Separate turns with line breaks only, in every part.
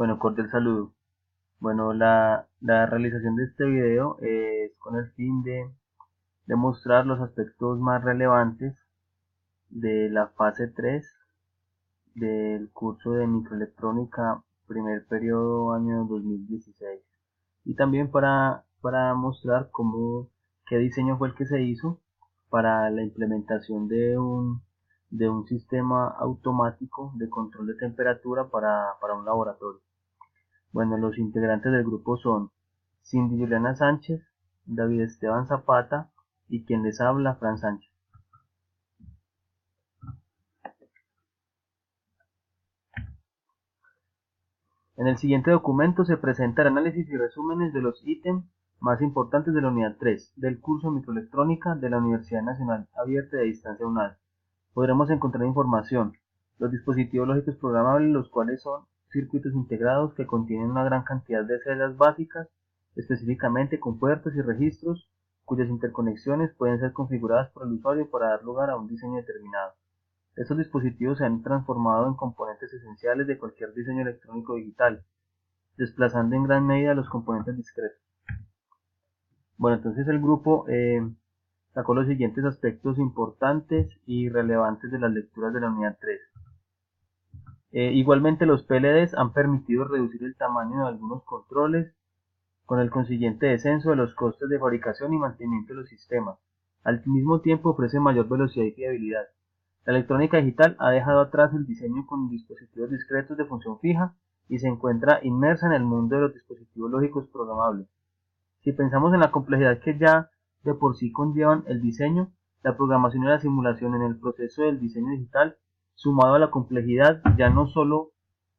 Bueno, cordial saludo. Bueno, la realización de este video es con el fin de mostrar los aspectos más relevantes de la fase 3 del curso de microelectrónica primer periodo año 2016. Y también para mostrar qué diseño fue el que se hizo para la implementación de un sistema automático de control de temperatura para un laboratorio. Bueno, los integrantes del grupo son Cindy Juliana Sánchez, David Esteban Zapata y quien les habla, Fran Sánchez. En el siguiente documento se presenta el análisis y resúmenes de los ítems más importantes de la unidad 3 del curso de microelectrónica de la Universidad Nacional Abierta de Distancia UNAD. Podremos encontrar información, los dispositivos lógicos programables, los cuales son circuitos integrados que contienen una gran cantidad de celdas básicas, específicamente con puertos y registros, cuyas interconexiones pueden ser configuradas por el usuario para dar lugar a un diseño determinado. Estos dispositivos se han transformado en componentes esenciales de cualquier diseño electrónico digital, desplazando en gran medida los componentes discretos. Bueno, entonces el grupo sacó los siguientes aspectos importantes y relevantes de las lecturas de la unidad 3. Igualmente los PLDs han permitido reducir el tamaño de algunos controles con el consiguiente descenso de los costes de fabricación y mantenimiento de los sistemas. Al mismo tiempo ofrece mayor velocidad y fiabilidad. La electrónica digital ha dejado atrás el diseño con dispositivos discretos de función fija y se encuentra inmersa en el mundo de los dispositivos lógicos programables. Si pensamos en la complejidad que ya de por sí conllevan el diseño, la programación y la simulación en el proceso del diseño digital, sumado a la complejidad ya no solo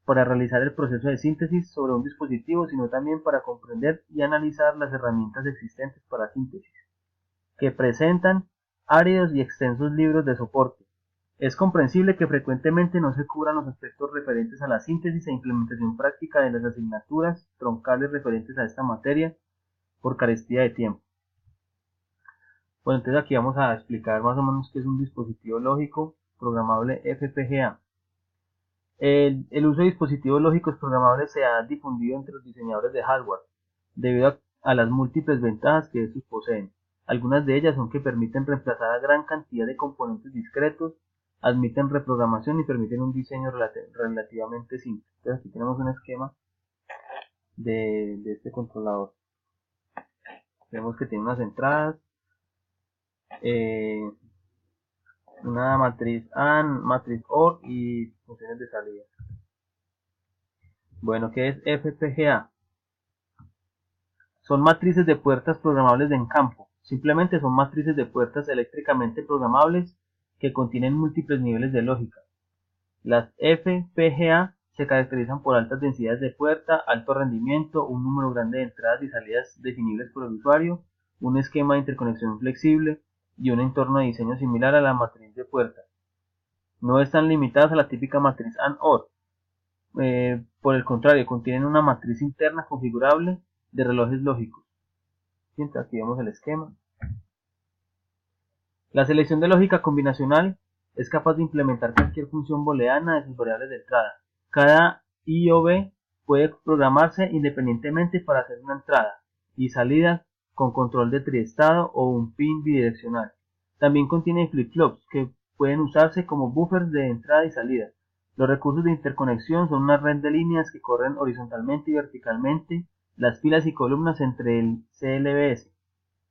para realizar el proceso de síntesis sobre un dispositivo, sino también para comprender y analizar las herramientas existentes para síntesis, que presentan áridos y extensos libros de soporte. Es comprensible que frecuentemente no se cubran los aspectos referentes a la síntesis e implementación práctica de las asignaturas troncales referentes a esta materia por carestía de tiempo. Bueno, entonces aquí vamos a explicar más o menos qué es un dispositivo lógico programable FPGA. El uso de dispositivos lógicos programables se ha difundido entre los diseñadores de hardware, debido a las múltiples ventajas que estos poseen. Algunas de ellas son que permiten reemplazar a gran cantidad de componentes discretos, admiten reprogramación y permiten un diseño relativamente simple. Entonces aquí tenemos un esquema de este controlador. Vemos que tiene unas entradas, una matriz AND, matriz OR y funciones de salida. Bueno, ¿qué es FPGA? Son matrices de puertas programables en campo. Simplemente son matrices de puertas eléctricamente programables que contienen múltiples niveles de lógica. Las FPGA se caracterizan por altas densidades de puerta, alto rendimiento, un número grande de entradas y salidas definibles por el usuario, un esquema de interconexión flexible y un entorno de diseño similar a la matriz de puerta. No están limitadas a la típica matriz AND-OR. Por el contrario, contienen una matriz interna configurable de relojes lógicos. Entonces, aquí vemos el esquema. La selección de lógica combinacional es capaz de implementar cualquier función booleana de sus variables de entrada. Cada I o B puede programarse independientemente para hacer una entrada y salida con control de triestado o un pin bidireccional. También contiene flip-flops que pueden usarse como buffers de entrada y salida. Los recursos de interconexión son una red de líneas que corren horizontalmente y verticalmente las filas y columnas entre el CLBS.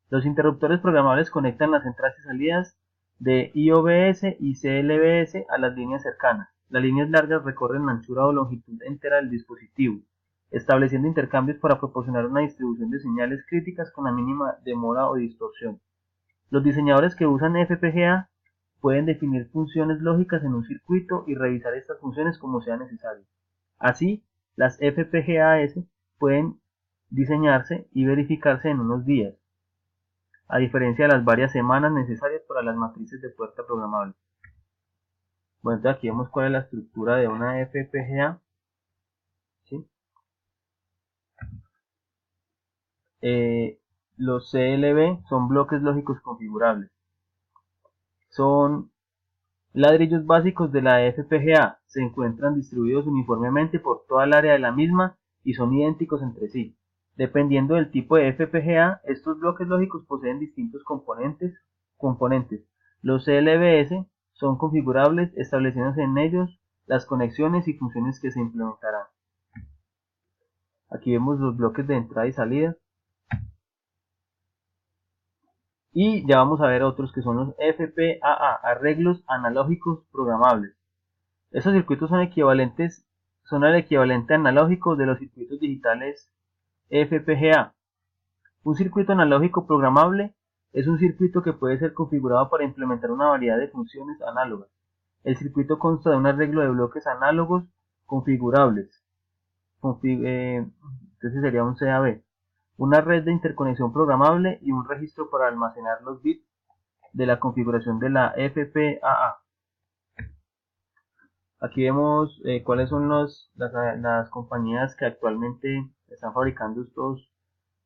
Los interruptores programables conectan las entradas y salidas de IOBS y CLBS a las líneas cercanas. Las líneas largas recorren la anchura o longitud entera del dispositivo, estableciendo intercambios para proporcionar una distribución de señales críticas con la mínima demora o distorsión. Los diseñadores que usan FPGA pueden definir funciones lógicas en un circuito y revisar estas funciones como sea necesario. Así, las FPGAs pueden diseñarse y verificarse en unos días, a diferencia de las varias semanas necesarias para las matrices de puerta programable. Bueno, entonces aquí vemos cuál es la estructura de una FPGA. ¿Sí? Los CLB son bloques lógicos configurables. Son Ladrillos básicos de la FPGA se encuentran distribuidos uniformemente por toda el área de la misma y son idénticos entre sí. Dependiendo del tipo de FPGA, estos bloques lógicos poseen distintos componentes. Los CLBS son configurables estableciendo en ellos las conexiones y funciones que se implementarán. Aquí vemos los bloques de entrada y salida. Y ya vamos a ver otros que son los FPAA, arreglos analógicos programables. Estos circuitos son el equivalente analógico de los circuitos digitales FPGA. Un circuito analógico programable es un circuito que puede ser configurado para implementar una variedad de funciones análogas. El circuito consta de un arreglo de bloques análogos configurables. Entonces sería un CAB. Una red de interconexión programable y un registro para almacenar los bits de la configuración de la FPAA. Aquí vemos cuáles son las compañías que actualmente están fabricando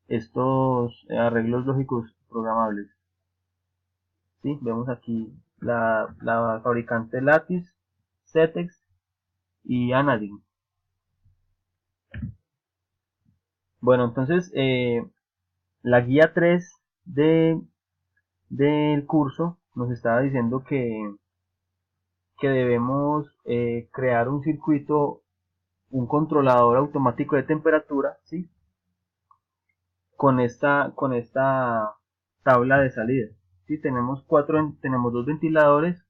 estos arreglos lógicos programables. ¿Sí? Vemos aquí la fabricante Lattice, Cetex y Anadin. Bueno, entonces la guía 3 del curso nos estaba diciendo que debemos crear un circuito, un controlador automático de temperatura, ¿sí? Con esta tabla de salida. ¿Sí? Tenemos dos ventiladores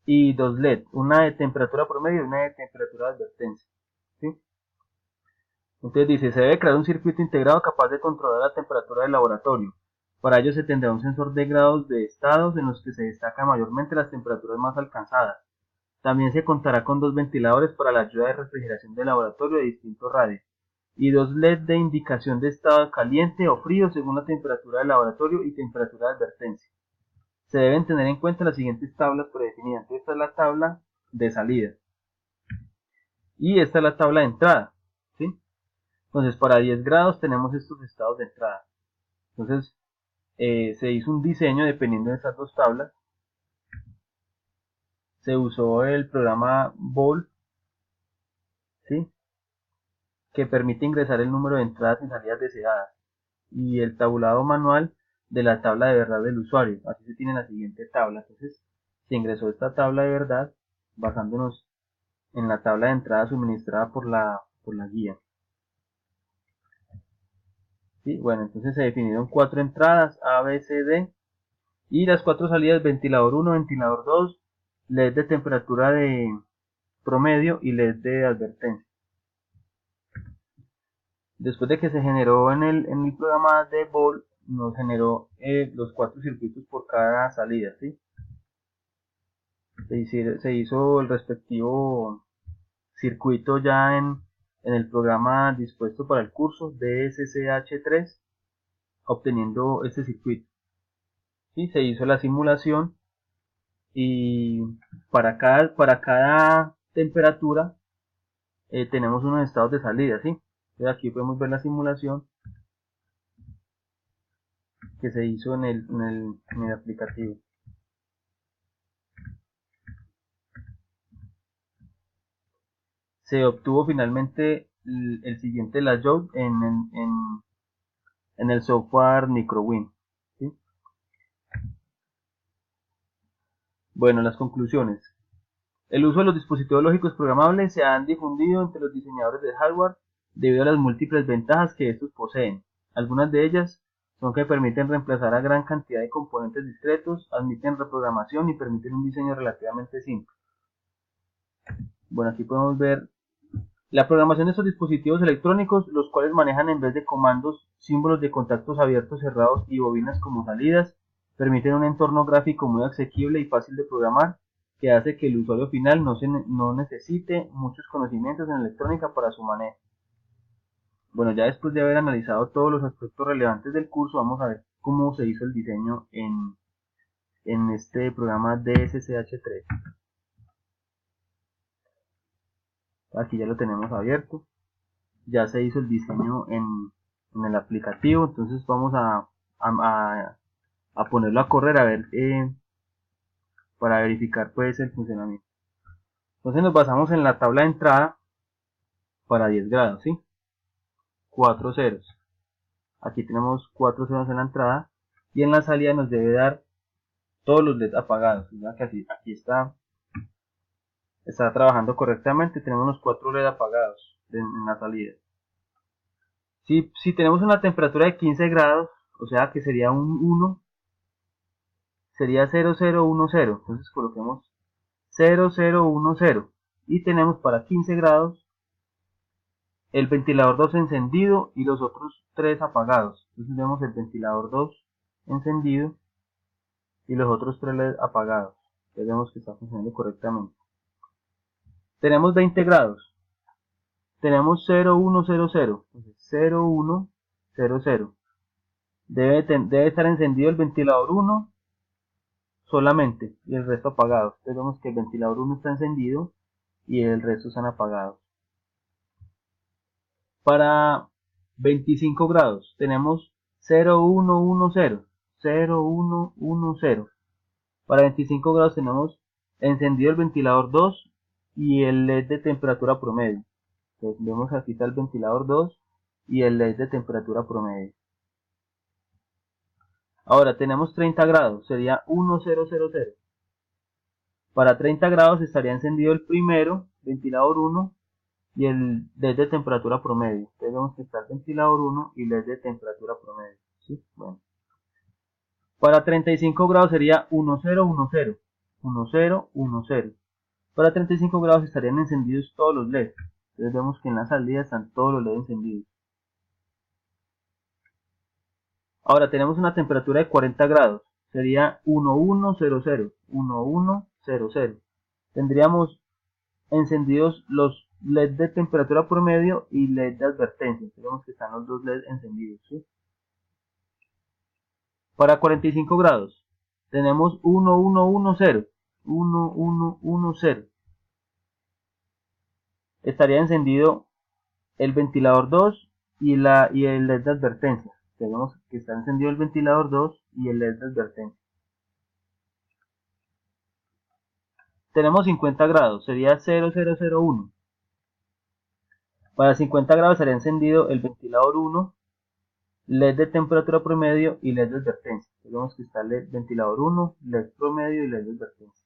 y dos LED, una de temperatura promedio y una de temperatura de advertencia. ¿Sí? Entonces dice, se debe crear un circuito integrado capaz de controlar la temperatura del laboratorio. Para ello se tendrá un sensor de grados de estados en los que se destacan mayormente las temperaturas más alcanzadas. También se contará con dos ventiladores para la ayuda de refrigeración del laboratorio de distintos radios y dos LED de indicación de estado caliente o frío según la temperatura del laboratorio y temperatura de advertencia. Se deben tener en cuenta las siguientes tablas predefinidas. Esta es la tabla de salida y esta es la tabla de entrada, ¿sí? Entonces para 10 grados tenemos estos estados de entrada. Entonces se hizo un diseño dependiendo de estas dos tablas. Se usó el programa Ball, ¿sí? Que permite ingresar el número de entradas y salidas deseadas y el tabulado manual de la tabla de verdad del usuario. Así se tiene la siguiente tabla. Entonces se ingresó esta tabla de verdad basándonos en la tabla de entrada suministrada por la guía. ¿Sí? Bueno, entonces se definieron 4 entradas A, B, C, D y las 4 salidas: ventilador 1, ventilador 2, LED de temperatura de promedio y LED de advertencia. Después de que se generó en el programa de Ball, nos generó los 4 circuitos por cada salida, ¿sí? Se hizo el respectivo circuito ya en el programa dispuesto para el curso DSCH3, obteniendo este circuito. ¿Sí? Se hizo la simulación y para cada temperatura tenemos unos estados de salida, ¿sí? Entonces aquí podemos ver la simulación que se hizo en el aplicativo. Se obtuvo finalmente el siguiente layout en el software MicroWin. ¿Sí? Bueno, las conclusiones. El uso de los dispositivos lógicos programables se han difundido entre los diseñadores de hardware debido a las múltiples ventajas que estos poseen. Algunas de ellas son que permiten reemplazar a gran cantidad de componentes discretos, admiten reprogramación y permiten un diseño relativamente simple. Bueno, aquí podemos ver la programación de estos dispositivos electrónicos, los cuales manejan en vez de comandos símbolos de contactos abiertos, cerrados y bobinas como salidas, permiten un entorno gráfico muy asequible y fácil de programar, que hace que el usuario final no necesite muchos conocimientos en electrónica para su manejo. Bueno, ya después de haber analizado todos los aspectos relevantes del curso, vamos a ver cómo se hizo el diseño en este programa DSCH3. Aquí ya lo tenemos abierto. Ya se hizo el diseño en el aplicativo, entonces vamos a ponerlo a correr a ver para verificar pues el funcionamiento. Entonces nos basamos en la tabla de entrada para 10 grados, ¿sí? 4 ceros. Aquí tenemos 4 ceros en la entrada y en la salida nos debe dar todos los LEDs apagados. ¿Verdad? Que aquí está trabajando correctamente, tenemos los 4 LED apagados en la salida. Si tenemos una temperatura de 15 grados, o sea que sería un 1, sería 0010. Entonces coloquemos 0010 y tenemos para 15 grados el ventilador 2 encendido y los otros 3 apagados. Entonces vemos el ventilador 2 encendido y los otros 3 LED apagados. Entonces vemos que está funcionando correctamente. Tenemos 20 grados. Tenemos 0100. Entonces 0100. Debe estar encendido el ventilador 1 solamente y el resto apagado. Entonces vemos que el ventilador 1 está encendido y el resto están apagados. Para 25 grados tenemos 0110. 0110. Para 25 grados tenemos encendido el ventilador 2 y el LED de temperatura promedio. Entonces vemos aquí está el ventilador 2 y el LED de temperatura promedio. Ahora tenemos 30 grados, sería 1000. Para 30 grados estaría encendido el primero, ventilador 1, y el LED de temperatura promedio. Entonces vemos que está el ventilador 1 y LED de temperatura promedio. ¿Sí? Bueno. Para 35 grados sería 1010. 1010. Para 35 grados estarían encendidos todos los LEDs. Entonces vemos que en la salida están todos los LEDs encendidos. Ahora tenemos una temperatura de 40 grados. Sería 1100. 1100. Tendríamos encendidos los LED de temperatura promedio y LED de advertencia. Vemos que están los dos LED encendidos. ¿Sí? Para 45 grados tenemos 1110. 1110. Estaría encendido el ventilador 2 y el LED de advertencia. Tenemos que está encendido el ventilador 2 y el LED de advertencia. Tenemos 50 grados, sería 0001. Para 50 grados estaría encendido el ventilador 1, LED de temperatura promedio y LED de advertencia. Vemos que está el ventilador 1, LED promedio y LED de advertencia.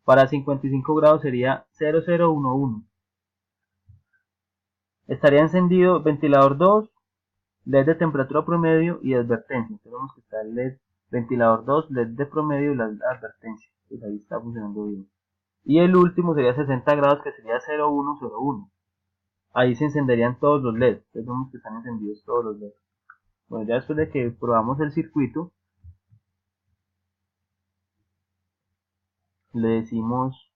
Para 55 grados sería 0011. Estaría encendido ventilador 2, LED de temperatura promedio y advertencia. Entonces vemos que está el LED ventilador 2, LED de promedio y la advertencia. Pues ahí está funcionando bien. Y el último sería 60 grados, que sería 0101. Ahí se encenderían todos los LEDs. Entonces vemos que están encendidos todos los LEDs. Bueno, ya después de que probamos el circuito, le decimos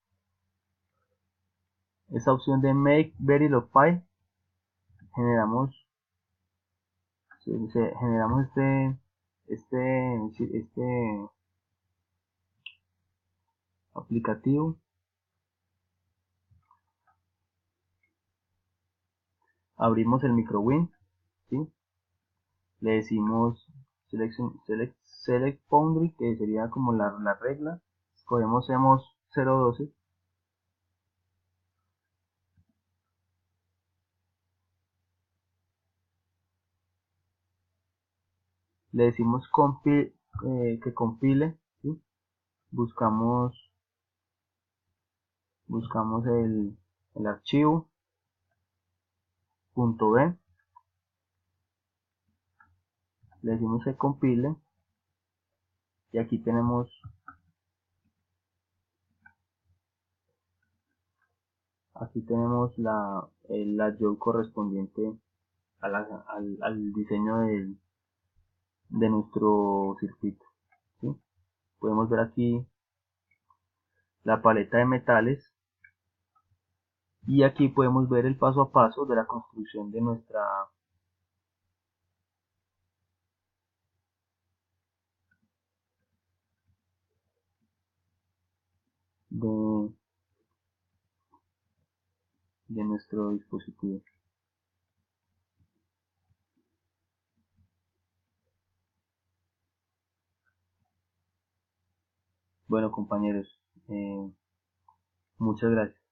esa opción de Make Verilog File. Generamos este aplicativo. Abrimos el microwin, ¿sí? Le decimos select boundary, que sería como la regla. Escogemos 012. Le decimos que compile, ¿sí? Buscamos el archivo .b, le decimos que compile y aquí tenemos la job correspondiente al diseño de nuestro circuito, ¿sí? Podemos ver aquí la paleta de metales y aquí podemos ver el paso a paso de la construcción de de nuestro dispositivo. Bueno, compañeros, muchas gracias.